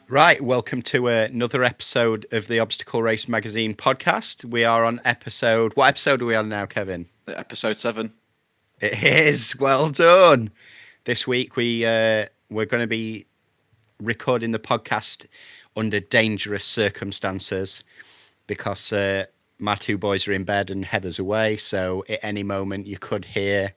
Right, welcome to another episode of the Obstacle Race Magazine podcast. We are on what episode are we on now, Kevin? Episode 7. It is, well done. This week we're going to be recording the podcast under dangerous circumstances because my two boys are in bed and Heather's away, so at any moment you could hear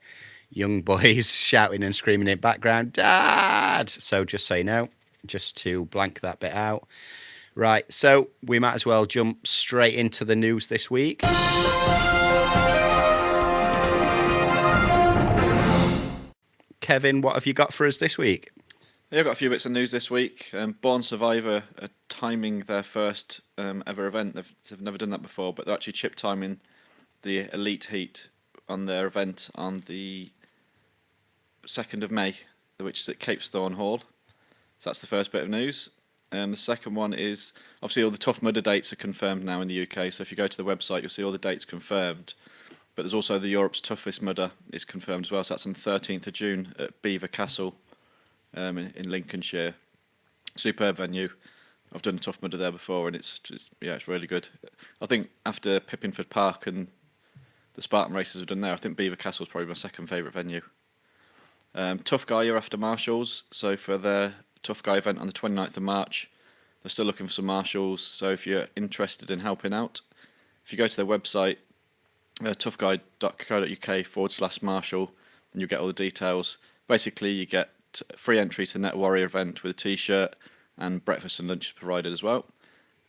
young boys shouting and screaming in the background, Dad! So just so you know, just to blank that bit out. Right, so we might as well jump straight into the news this week. Kevin, what have you got for us this week? Yeah, I've got a few bits of news this week. Born Survivor are timing their first ever event. They've never done that before, but they're actually chip timing the Elite Heat on their event on the 2nd of May, which is at Capesthorne Hall. So that's the first bit of news. The second one is, obviously all the Tough Mudder dates are confirmed now in the UK, so if you go to the website you'll see all the dates confirmed. But there's also the Europe's Toughest Mudder is confirmed as well, so that's on the 13th of June at Belvoir Castle in Lincolnshire. Superb venue. I've done a Tough Mudder there before and it's really good. I think after Pippinford Park and the Spartan races I've done there, I think Belvoir Castle is probably my second favourite venue. Tough Guy are after marshals, so for their Tough Guy event on the 29th of March, they're still looking for some marshals, so if you're interested in helping out, if you go to their website, toughguy.co.uk/marshal, and you'll get all the details. Basically, you get free entry to the Net Warrior event with a t-shirt, and breakfast and lunch is provided as well.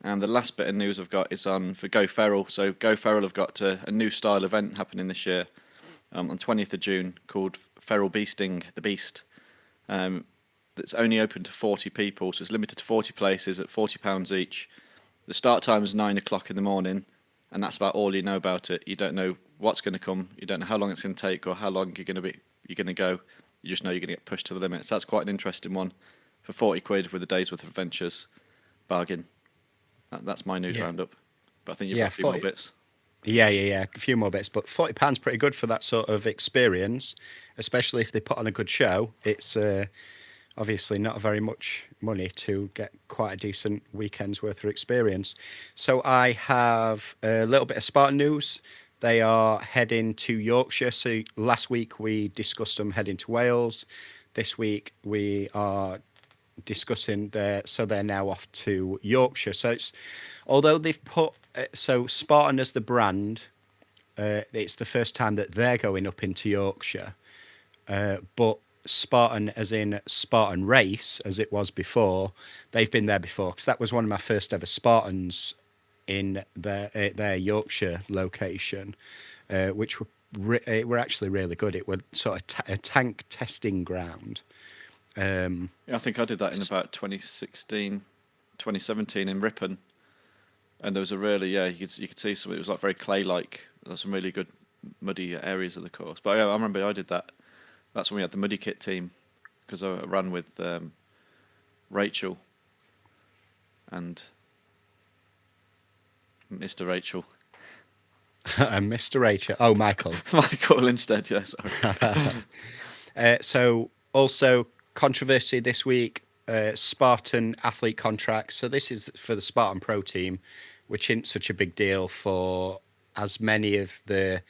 And the last bit of news I've got is on for Go Feral. So Go Feral have got a new style event happening this year on 20th of June called Feral Beasting the Beast. That's only open to 40 people, so it's limited to 40 places at £40 each. The start time is 9 o'clock in the morning, and that's about all you know about it. You don't know what's going to come. You don't know how long it's going to take or how long you're going to go. You just know you're going to get pushed to the limit. So that's quite an interesting one for 40 quid with a day's worth of adventures. Bargain. That's my news roundup. But I think you've got a few more bits. Yeah. A few more bits, but £40 pretty good for that sort of experience, especially if they put on a good show. It's obviously not very much money to get quite a decent weekend's worth of experience. So I have a little bit of Spartan news. They are heading to Yorkshire. So last week we discussed them heading to Wales. This week we are discussing so they're now off to Yorkshire. So it's, although they've put so Spartan as the brand, it's the first time that they're going up into Yorkshire. But Spartan, as in Spartan Race, as it was before, they've been there before, because that was one of my first ever Spartans in their Yorkshire location, which were actually really good. It was sort of a tank testing ground. Yeah, I think I did that in about 2016, 2017 in Ripon, and there was a really you could see some. It was like very clay-like. There some really good muddy areas of the course. But yeah, I remember I did that. That's when we had the Muddy Kit team, because I ran with Rachel and Mr. Rachel. And Mr. Rachel. Oh, Michael. Michael instead, yeah, sorry. So also controversy this week, Spartan athlete contracts. So this is for the Spartan Pro team, which isn't such a big deal for as many of the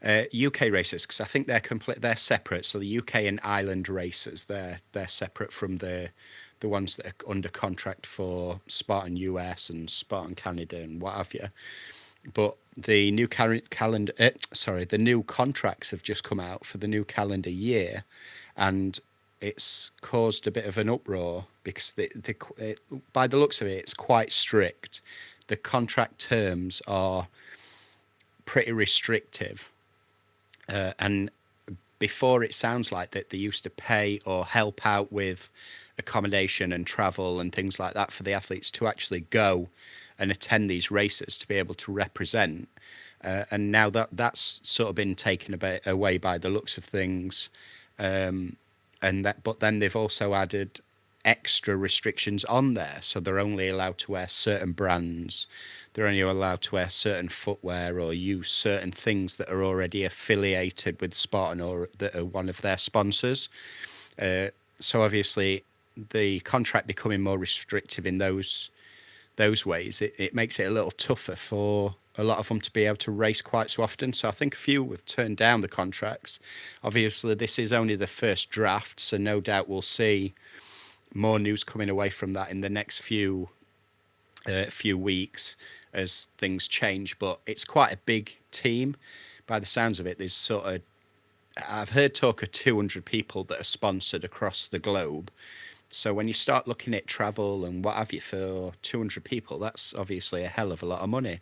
UK races, because I think they're separate. So the UK and Ireland races, they're separate from the ones that are under contract for Spartan US and Spartan Canada and what have you. But the new the new contracts have just come out for the new calendar year, and it's caused a bit of an uproar because by the looks of it, it's quite strict. The contract terms are pretty restrictive. And before, it sounds like that they used to pay or help out with accommodation and travel and things like that for the athletes to actually go and attend these races to be able to represent. And now that's sort of been taken a bit away by the looks of things. But then they've also added extra restrictions on there. So they're only allowed to wear certain brands. They're only allowed to wear certain footwear or use certain things that are already affiliated with Spartan or that are one of their sponsors. So obviously the contract becoming more restrictive in those ways, it makes it a little tougher for a lot of them to be able to race quite so often. So I think a few have turned down the contracts. Obviously, this is only the first draft, so no doubt we'll see more news coming away from that in the next few weeks as things change. But it's quite a big team. By the sounds of it, there's sort of I've heard talk of 200 people that are sponsored across the globe. So when you start looking at travel and what have you for 200 people, that's obviously a hell of a lot of money.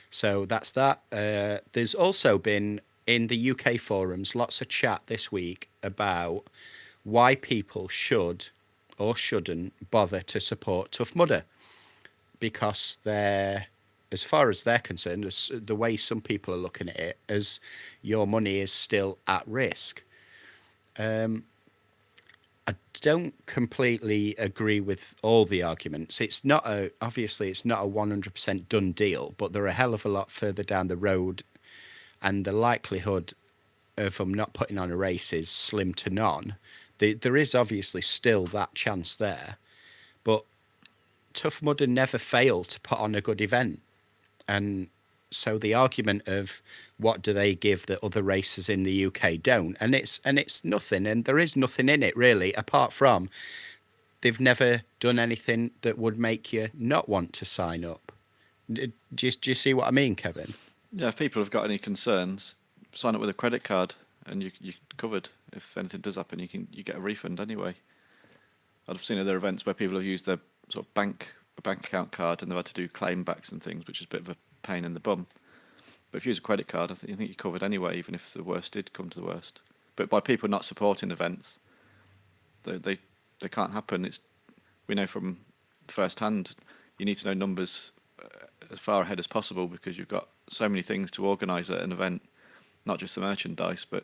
So that's that. There's also been in the UK forums lots of chat this week about why people should or shouldn't bother to support Tough Mudder, because they're, as far as they're concerned, as the way some people are looking at it, as your money is still at risk. I don't completely agree with all the arguments. It's not obviously it's not a 100% done deal, but they're a hell of a lot further down the road, and the likelihood of them not putting on a race is slim to none. There is obviously still that chance there, but Tough Mudder never failed to put on a good event. And so the argument of what do they give that other racers in the UK don't, and it's nothing, and there is nothing in it really, apart from they've never done anything that would make you not want to sign up. Do you see what I mean, Kevin? Yeah, if people have got any concerns, sign up with a credit card, and you're covered. If anything does happen, you get a refund anyway. I've seen other events where people have used their sort of bank account card and they've had to do claim backs and things, which is a bit of a pain in the bum. But if you use a credit card, I think you're covered anyway, even if the worst did come to the worst. But by people not supporting events, they can't happen. We know from first hand, you need to know numbers as far ahead as possible, because you've got so many things to organise at an event, not just the merchandise, but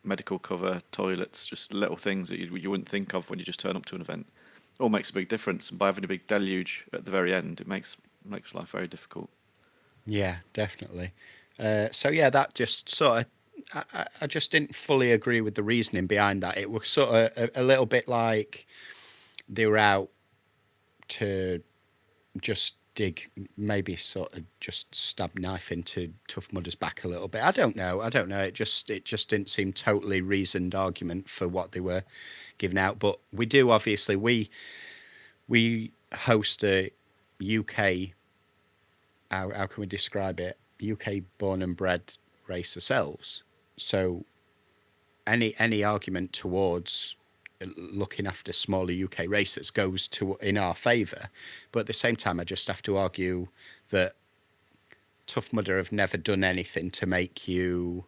medical cover, toilets, just little things that you wouldn't think of when you just turn up to an event. All makes a big difference, and by having a big deluge at the very end, it makes life very difficult. Yeah, definitely. So yeah, that just sort of I just didn't fully agree with the reasoning behind that. It was sort of a little bit like they were out to just dig, maybe sort of just stab knife into Tough Mudder's back a little bit. I don't know. It just didn't seem totally reasoned argument for what they were giving out. But we do obviously we host a UK, how can we describe it? UK born and bred race ourselves. So any argument towards looking after smaller UK racers goes to in our favour. But at the same time, I just have to argue that Tough Mudder have never done anything to make you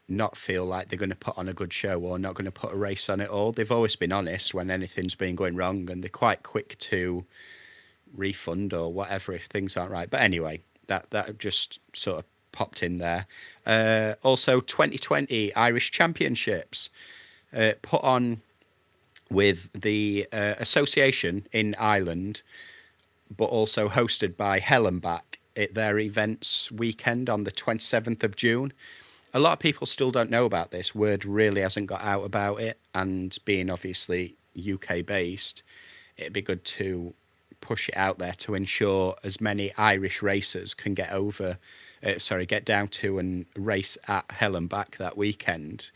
not feel like they're going to put on a good show or not going to put a race on at all. They've always been honest when anything's been going wrong, and they're quite quick to refund or whatever if things aren't right. But anyway, that just sort of popped in there. Also, 2020 Irish Championships put on with the association in Ireland, but also hosted by Hell and Back at their events weekend on the 27th of June. A lot of people still don't know about this. Word really hasn't got out about it, and being obviously UK based, it'd be good to push it out there to ensure as many Irish racers can get down to and race at Hell and Back that weekend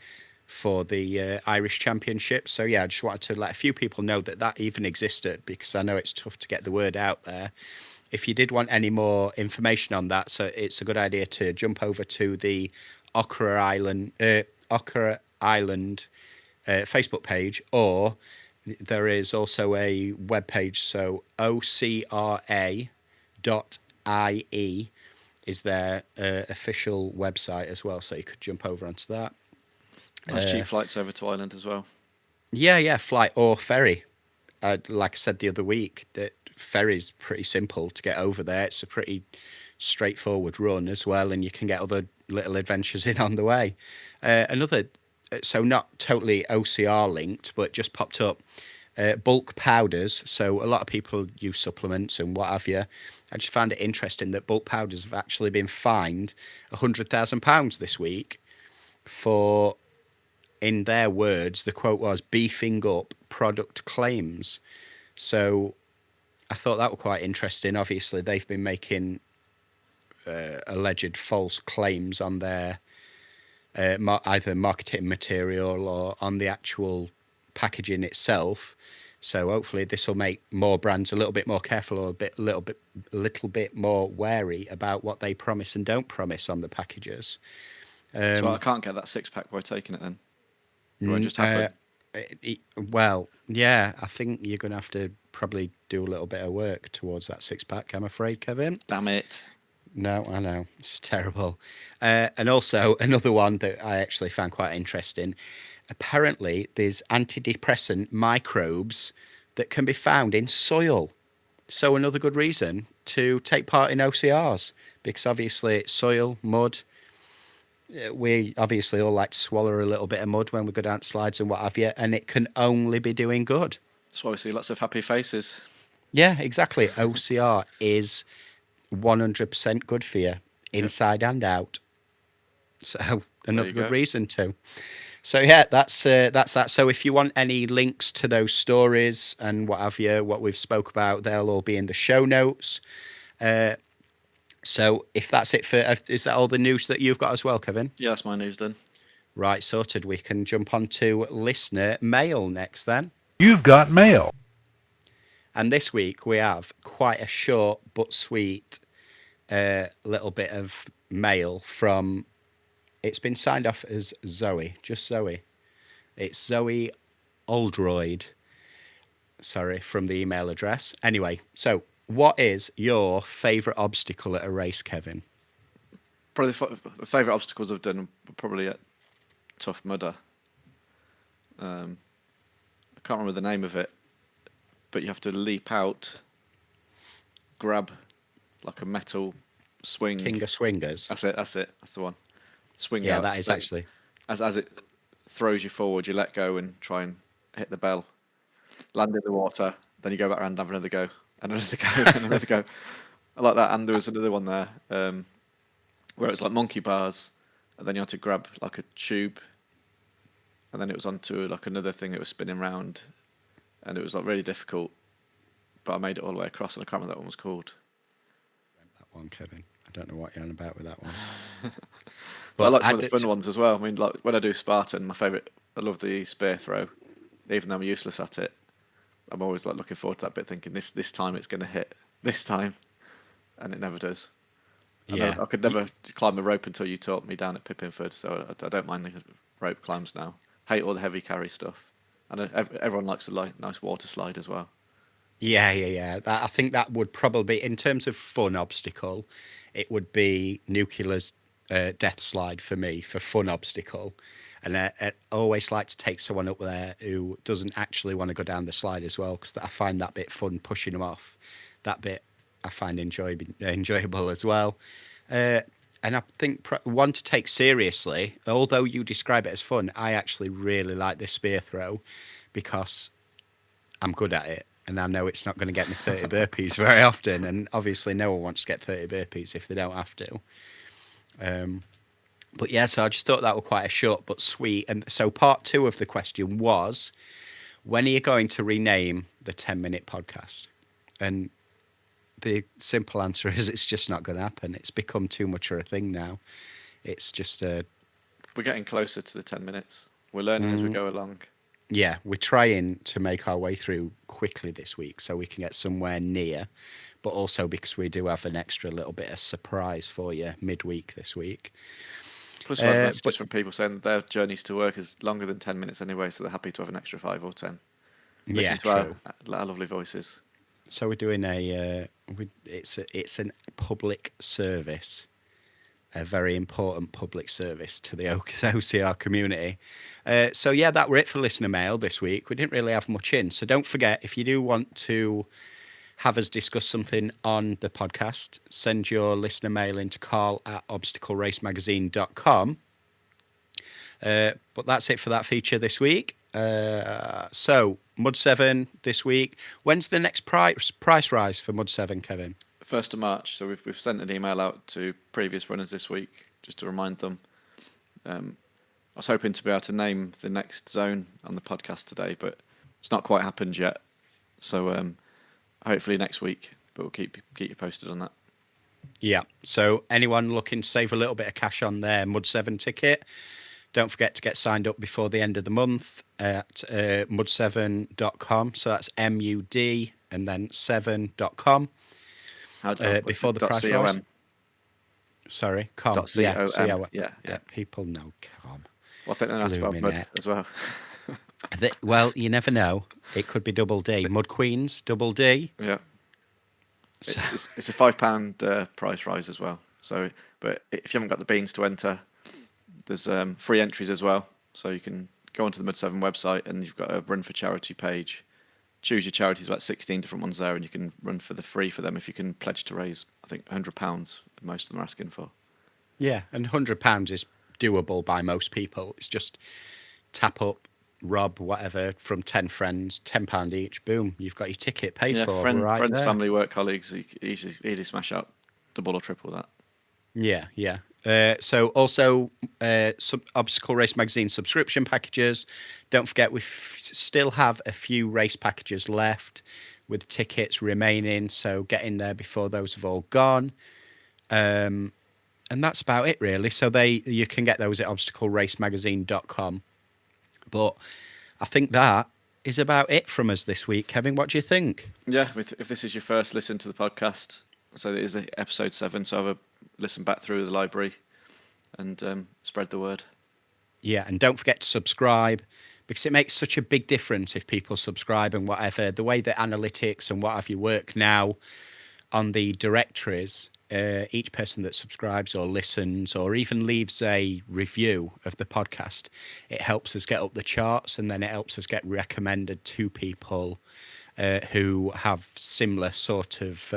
for the Irish Championship. So yeah, I just wanted to let a few people know that even existed, because I know it's tough to get the word out there. If you did want any more information on that, so it's a good idea to jump over to the Ochra Island Facebook page, or there is also a web page, so OCRA.ie is their official website as well, so you could jump over onto that. Nice cheap flights over to Ireland as well. Yeah, flight or ferry. Like I said the other week, that ferry's pretty simple to get over there. It's a pretty straightforward run as well, and you can get other little adventures in on the way. So not totally OCR linked, but just popped up. Bulk powders. So a lot of people use supplements and what have you. I just found it interesting that bulk powders have actually been fined £100,000 this week for in their words, the quote was beefing up product claims. So I thought that was quite interesting. Obviously, they've been making alleged false claims on their either marketing material or on the actual packaging itself. So hopefully this will make more brands a little bit more careful or a little bit more wary about what they promise and don't promise on the packages. So I can't get that 6-pack by taking it then. It won't just Uh, happen. well, yeah, I think you're going to have to probably do a little bit of work towards that 6-pack, I'm afraid, Kevin. Damn it. No, I know. It's terrible. And also, another one that I actually found quite interesting. Apparently, there's antidepressant microbes that can be found in soil. So, another good reason to take part in OCRs because obviously, soil, mud, we obviously all like to swallow a little bit of mud when we go down slides and what have you, and it can only be doing good. That's why we see lots of happy faces. Yeah, exactly. OCR is 100% good for you, Yep. inside and out. So another you good go. reason to. So yeah, that's that. So if you want any links to those stories and what have you, what we've spoke about, they'll all be in the show notes. So if that's it for, is that all the news that you've got as well, Kevin? Yeah, that's my news done. Right, sorted. We can jump on to listener mail next then. You've got mail. And this week we have quite a short but sweet little bit of mail from. It's been signed off as Zoe, just Zoe. It's Zoe Oldroyd. Sorry, from the email address. Anyway, so what is your favourite obstacle at a race, Kevin? Probably the favourite obstacles I've done were probably at Tough Mudder. I can't remember the name of it, but you have to leap out, grab like a metal swing. King of Swingers. That's it. That's the one. Swing Yeah, out. that is then actually. as it throws you forward, you let go and try and hit the bell. Land in the water, then you go back around and have another go, and another go, and another go. I like that. And there was another one there where it was like monkey bars, and then you had to grab like a tube, and then it was onto like another thing that was spinning round, and it was like really difficult. But I made it all the way across, and I can't remember what that one was called. That one, Kevin. I don't know what you're on about with that one. But I like some of the fun ones as well. I mean, like when I do Spartan, my favourite, I love the spear throw, even though I'm useless at it. I'm always like looking forward to that bit, thinking this time it's going to hit this time, and it never does. Yeah. I could never climb a rope until you taught me down at Pippinford, so I don't mind the rope climbs now. Hate all the heavy carry stuff. And everyone likes a nice water slide as well. Yeah. I think that would probably, in terms of fun obstacle, it would be Nuclear's death slide for me for fun obstacle. And I always like to take someone up there who doesn't actually want to go down the slide as well, because I find that bit fun pushing them off. That bit I find enjoyable as well. And I think one to take seriously, although you describe it as fun, I actually really like this spear throw because I'm good at it. And I know it's not going to get me 30 burpees very often. And obviously no one wants to get 30 burpees if they don't have to. But yeah, so I just thought that was quite a short but sweet. And so part 2 of the question was, when are you going to rename the 10-minute podcast? And the simple answer is it's just not going to happen. It's become too much of a thing now. It's just We're getting closer to the 10 minutes. We're learning as we go along. Yeah, we're trying to make our way through quickly this week so we can get somewhere near, but also because we do have an extra little bit of surprise for you midweek this week. Plus, I've had messages from people saying their journeys to work is longer than 10 minutes anyway, so they're happy to have an extra 5 or 10. Yeah, Listen to true. our lovely voices. So we're doing it's a public service, a very important public service to the OCR community. So yeah, that were it for listener mail this week. We didn't really have much in. So don't forget, if you do want to have us discuss something on the podcast, send your listener mail into carl@obstacleracemagazine.com. But that's it for that feature this week. So Mud 7 this week. When's the next price rise for Mud 7, Kevin? 1st of March. So we've sent an email out to previous runners this week just to remind them. was hoping to be able to name the next zone on the podcast today, but it's not quite happened yet. So hopefully next week, but we'll keep you posted on that. Yeah. So anyone looking to save a little bit of cash on their Mud 7 ticket, don't forget to get signed up before the end of the month at mud7.com. So that's MUD and then 7.com. Before the price rise. Sorry, com. Yeah, C-O-M. Yeah. People know com. Well, I think they're asked about mud as well. Well, you never know. It could be double D. Mud Queens, double D. Yeah. So. It's a £5 price rise as well. So, but if you haven't got the beans to enter, there's free entries as well. So you can go onto the Mud 7 website and you've got a run for charity page. Choose your charities, about 16 different ones there, and you can run for the free for them if you can pledge to raise, I think, £100. Most of them are asking for. Yeah, and £100 is doable by most people. It's just tap up, rob, whatever, from 10 friends, £10 each. Boom, you've got your ticket paid for. Friends, there. Family, work colleagues, you easily smash out double or triple that. Yeah. So also Obstacle Race Magazine subscription packages. Don't forget we still have a few race packages left with tickets remaining. So get in there before those have all gone. And that's about it really. So you can get those at obstacleracemagazine.com. But I think that is about it from us this week. Kevin, what do you think? Yeah, if this is your first listen to the podcast, so it is episode 7, so have a listen back through the library and spread the word. Yeah, and don't forget to subscribe because it makes such a big difference if people subscribe and whatever. The way that analytics and what have you work now on the directories, each person that subscribes or listens or even leaves a review of the podcast, it helps us get up the charts and then it helps us get recommended to people who have similar sort of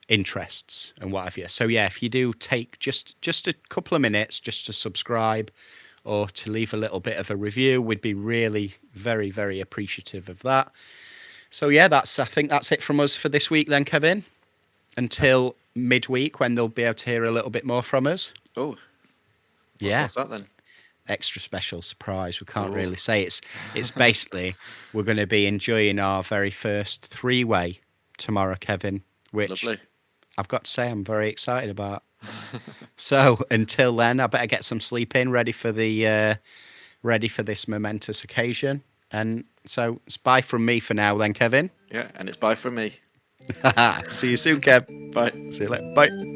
interests and what have you. So yeah, if you do take just a couple of minutes just to subscribe or to leave a little bit of a review, we'd be really very, very appreciative of that. So yeah, I think that's it from us for this week then, Kevin. Until midweek when they'll be able to hear a little bit more from us. Oh. Yeah. What's that then? Extra special surprise. We can't really say. It's basically we're going to be enjoying our very first 3-way tomorrow, Kevin, which Lovely. I've got to say I'm very excited about. So until then, I better get some sleep in, ready for this momentous occasion. And so it's bye from me for now then, Kevin. Yeah, and it's bye from me. See you soon, Kev. Bye. See you later. Bye.